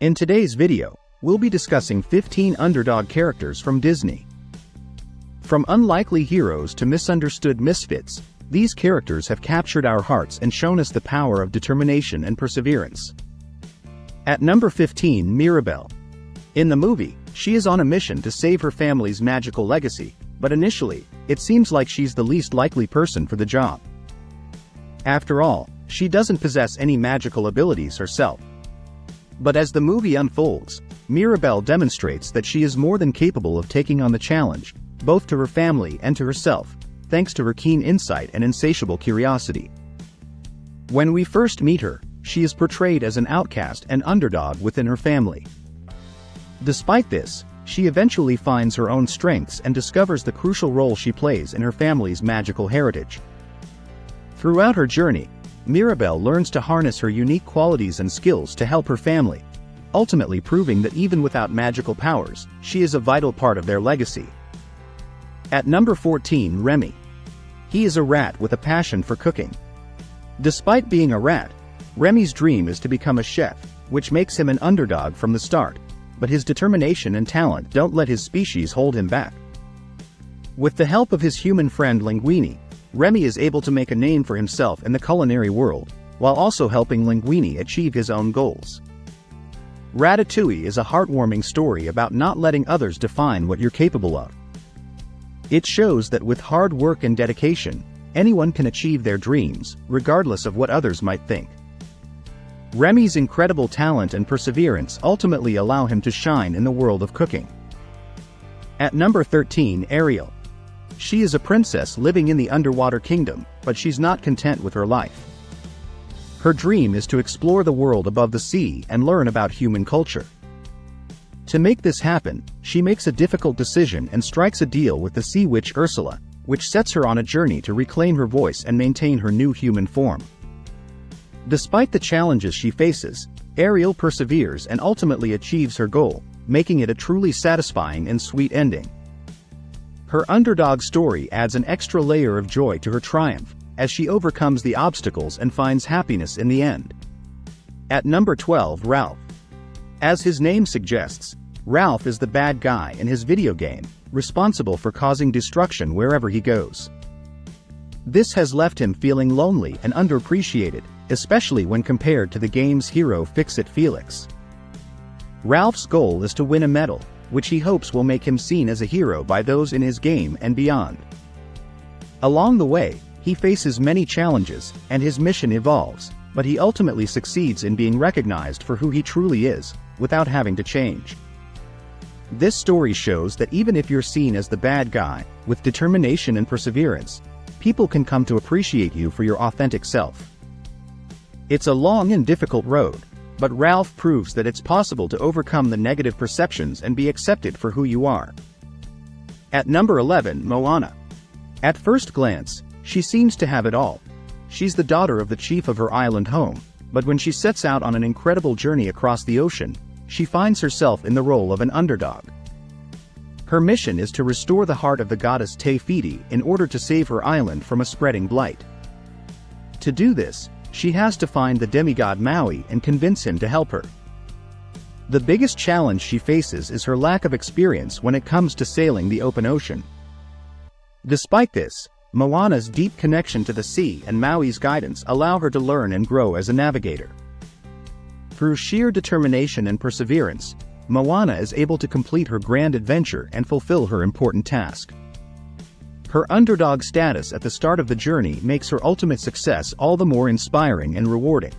In today's video, we'll be discussing 15 underdog characters from Disney. From unlikely heroes to misunderstood misfits, these characters have captured our hearts and shown us the power of determination and perseverance. At number 15, Mirabel. In the movie, she is on a mission to save her family's magical legacy, but initially, it seems like she's the least likely person for the job. After all, she doesn't possess any magical abilities herself. But as the movie unfolds, Mirabel demonstrates that she is more than capable of taking on the challenge, both to her family and to herself, thanks to her keen insight and insatiable curiosity. When we first meet her, she is portrayed as an outcast and underdog within her family. Despite this, she eventually finds her own strengths and discovers the crucial role she plays in her family's magical heritage. Throughout her journey, Mirabel learns to harness her unique qualities and skills to help her family, ultimately proving that even without magical powers, she is a vital part of their legacy. At number 14, Remy. He is a rat with a passion for cooking. Despite being a rat, Remy's dream is to become a chef, which makes him an underdog from the start, but his determination and talent don't let his species hold him back. With the help of his human friend Linguini, Remy is able to make a name for himself in the culinary world, while also helping Linguini achieve his own goals. Ratatouille is a heartwarming story about not letting others define what you're capable of. It shows that with hard work and dedication, anyone can achieve their dreams, regardless of what others might think. Remy's incredible talent and perseverance ultimately allow him to shine in the world of cooking. At number 13, Ariel. She is a princess living in the underwater kingdom, but she's not content with her life. Her dream is to explore the world above the sea and learn about human culture. To make this happen, she makes a difficult decision and strikes a deal with the sea witch Ursula, which sets her on a journey to reclaim her voice and maintain her new human form. Despite the challenges she faces, Ariel perseveres and ultimately achieves her goal, making it a truly satisfying and sweet ending. Her underdog story adds an extra layer of joy to her triumph, as she overcomes the obstacles and finds happiness in the end. At number 12, Ralph. As his name suggests, Ralph is the bad guy in his video game, responsible for causing destruction wherever he goes. This has left him feeling lonely and underappreciated, especially when compared to the game's hero Fix-It Felix. Ralph's goal is to win a medal, which he hopes will make him seen as a hero by those in his game and beyond. Along the way, he faces many challenges, and his mission evolves, but he ultimately succeeds in being recognized for who he truly is, without having to change. This story shows that even if you're seen as the bad guy, with determination and perseverance, people can come to appreciate you for your authentic self. It's a long and difficult road, but Ralph proves that it's possible to overcome the negative perceptions and be accepted for who you are. At number 11, Moana. At first glance, she seems to have it all. She's the daughter of the chief of her island home, but when she sets out on an incredible journey across the ocean, she finds herself in the role of an underdog. Her mission is to restore the heart of the goddess Te Fiti in order to save her island from a spreading blight. To do this, she has to find the demigod Maui and convince him to help her. The biggest challenge she faces is her lack of experience when it comes to sailing the open ocean. Despite this, Moana's deep connection to the sea and Maui's guidance allow her to learn and grow as a navigator. Through sheer determination and perseverance, Moana is able to complete her grand adventure and fulfill her important task. Her underdog status at the start of the journey makes her ultimate success all the more inspiring and rewarding.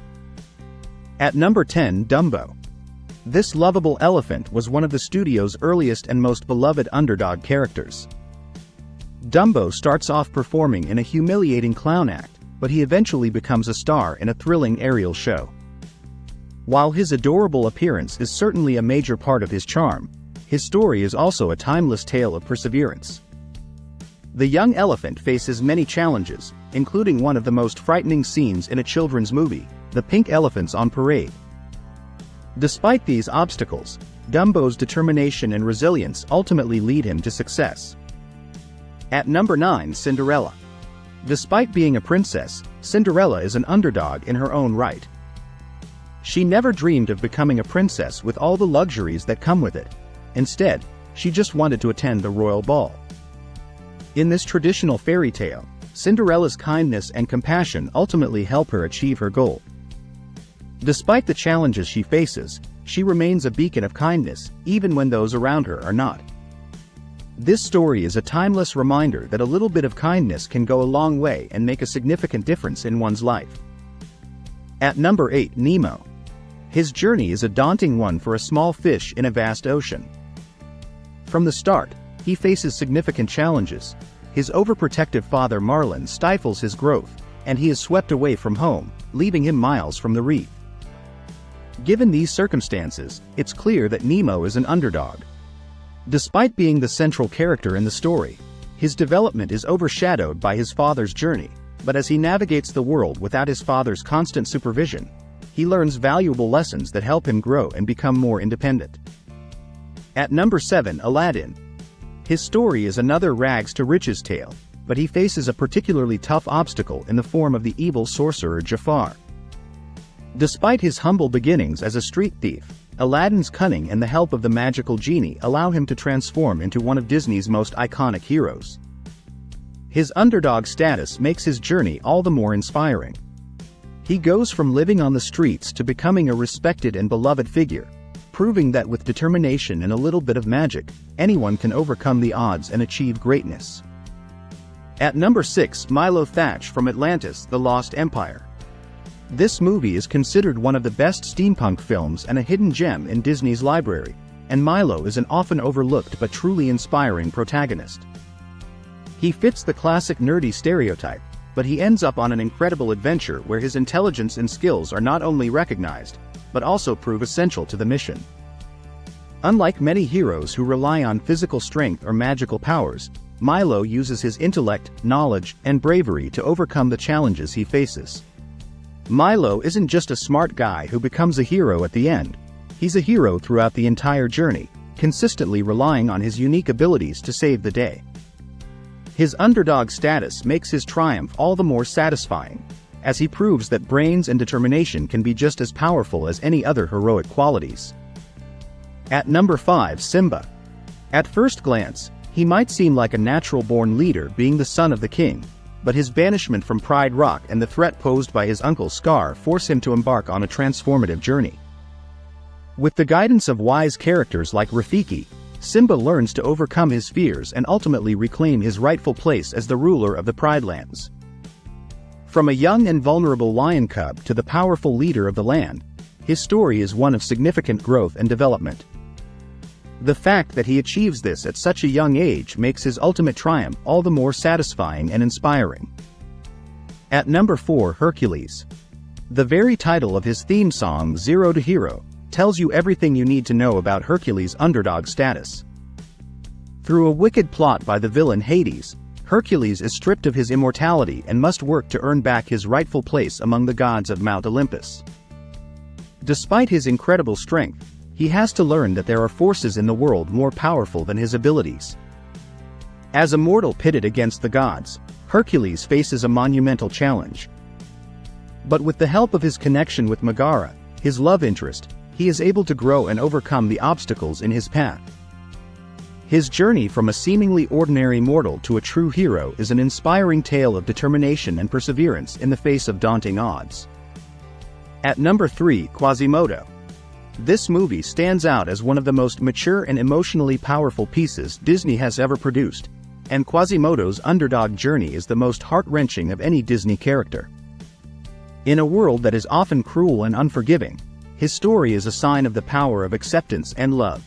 At number 10, Dumbo. This lovable elephant was one of the studio's earliest and most beloved underdog characters. Dumbo starts off performing in a humiliating clown act, but he eventually becomes a star in a thrilling Ariel show. While his adorable appearance is certainly a major part of his charm, his story is also a timeless tale of perseverance. The young elephant faces many challenges, including one of the most frightening scenes in a children's movie, the pink elephants on parade. Despite these obstacles, Dumbo's determination and resilience ultimately lead him to success. At number 9, Cinderella. Despite being a princess, Cinderella is an underdog in her own right. She never dreamed of becoming a princess with all the luxuries that come with it. Instead, she just wanted to attend the royal ball. In this traditional fairy tale, Cinderella's kindness and compassion ultimately help her achieve her goal. Despite the challenges she faces, she remains a beacon of kindness, even when those around her are not. This story is a timeless reminder that a little bit of kindness can go a long way and make a significant difference in one's life. At number 8, Nemo. His journey is a daunting one for a small fish in a vast ocean. From the start, he faces significant challenges. His overprotective father Marlin stifles his growth, and he is swept away from home, leaving him miles from the reef. Given these circumstances, it's clear that Nemo is an underdog. Despite being the central character in the story, his development is overshadowed by his father's journey, but as he navigates the world without his father's constant supervision, he learns valuable lessons that help him grow and become more independent. At number 7, Aladdin. His story is another rags-to-riches tale, but he faces a particularly tough obstacle in the form of the evil sorcerer Jafar. Despite his humble beginnings as a street thief, Aladdin's cunning and the help of the magical genie allow him to transform into one of Disney's most iconic heroes. His underdog status makes his journey all the more inspiring. He goes from living on the streets to becoming a respected and beloved figure, proving that with determination and a little bit of magic, anyone can overcome the odds and achieve greatness. At number 6, Milo Thatch from Atlantis, The Lost Empire. This movie is considered one of the best steampunk films and a hidden gem in Disney's library, and Milo is an often overlooked but truly inspiring protagonist. He fits the classic nerdy stereotype, but he ends up on an incredible adventure where his intelligence and skills are not only recognized, but also prove essential to the mission. Unlike many heroes who rely on physical strength or magical powers, Milo uses his intellect, knowledge, and bravery to overcome the challenges he faces. Milo isn't just a smart guy who becomes a hero at the end. He's a hero throughout the entire journey, consistently relying on his unique abilities to save the day. His underdog status makes his triumph all the more satisfying, as he proves that brains and determination can be just as powerful as any other heroic qualities. At number 5, Simba. At first glance, he might seem like a natural-born leader being the son of the king, but his banishment from Pride Rock and the threat posed by his uncle Scar force him to embark on a transformative journey. With the guidance of wise characters like Rafiki, Simba learns to overcome his fears and ultimately reclaim his rightful place as the ruler of the Pride Lands. From a young and vulnerable lion cub to the powerful leader of the land, his story is one of significant growth and development. The fact that he achieves this at such a young age makes his ultimate triumph all the more satisfying and inspiring. At number 4, Hercules. The very title of his theme song, Zero to Hero, tells you everything you need to know about Hercules' underdog status. Through a wicked plot by the villain Hades, Hercules is stripped of his immortality and must work to earn back his rightful place among the gods of Mount Olympus. Despite his incredible strength, he has to learn that there are forces in the world more powerful than his abilities. As a mortal pitted against the gods, Hercules faces a monumental challenge. But with the help of his connection with Megara, his love interest, he is able to grow and overcome the obstacles in his path. His journey from a seemingly ordinary mortal to a true hero is an inspiring tale of determination and perseverance in the face of daunting odds. At number 3, Quasimodo. This movie stands out as one of the most mature and emotionally powerful pieces Disney has ever produced, and Quasimodo's underdog journey is the most heart-wrenching of any Disney character. In a world that is often cruel and unforgiving, his story is a sign of the power of acceptance and love.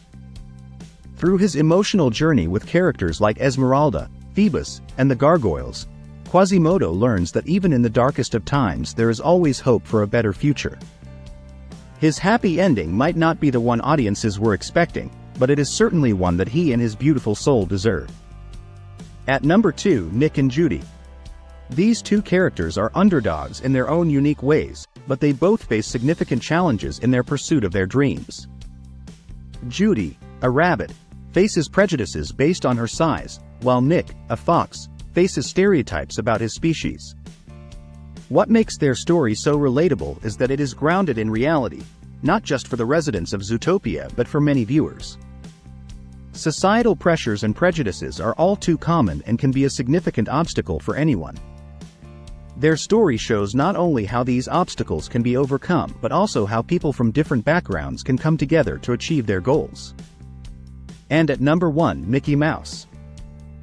Through his emotional journey with characters like Esmeralda, Phoebus, and the Gargoyles, Quasimodo learns that even in the darkest of times there is always hope for a better future. His happy ending might not be the one audiences were expecting, but it is certainly one that he and his beautiful soul deserve. At number 2, Nick and Judy. These two characters are underdogs in their own unique ways, but they both face significant challenges in their pursuit of their dreams. Judy, a rabbit, faces prejudices based on her size, while Nick, a fox, faces stereotypes about his species. What makes their story so relatable is that it is grounded in reality, not just for the residents of Zootopia but for many viewers. Societal pressures and prejudices are all too common and can be a significant obstacle for anyone. Their story shows not only how these obstacles can be overcome but also how people from different backgrounds can come together to achieve their goals. And at number 1, Mickey Mouse.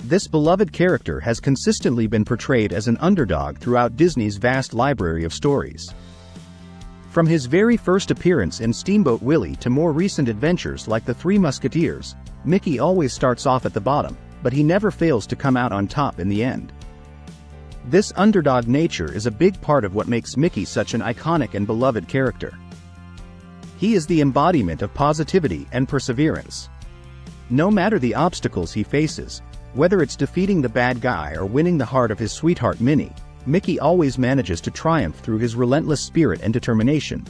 This beloved character has consistently been portrayed as an underdog throughout Disney's vast library of stories. From his very first appearance in Steamboat Willie to more recent adventures like The Three Musketeers, Mickey always starts off at the bottom, but he never fails to come out on top in the end. This underdog nature is a big part of what makes Mickey such an iconic and beloved character. He is the embodiment of positivity and perseverance. No matter the obstacles he faces, whether it's defeating the bad guy or winning the heart of his sweetheart Minnie, Mickey always manages to triumph through his relentless spirit and determination.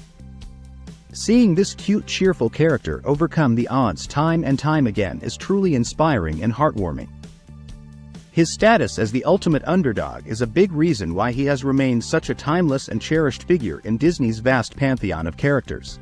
Seeing this cute, cheerful character overcome the odds time and time again is truly inspiring and heartwarming. His status as the ultimate underdog is a big reason why he has remained such a timeless and cherished figure in Disney's vast pantheon of characters.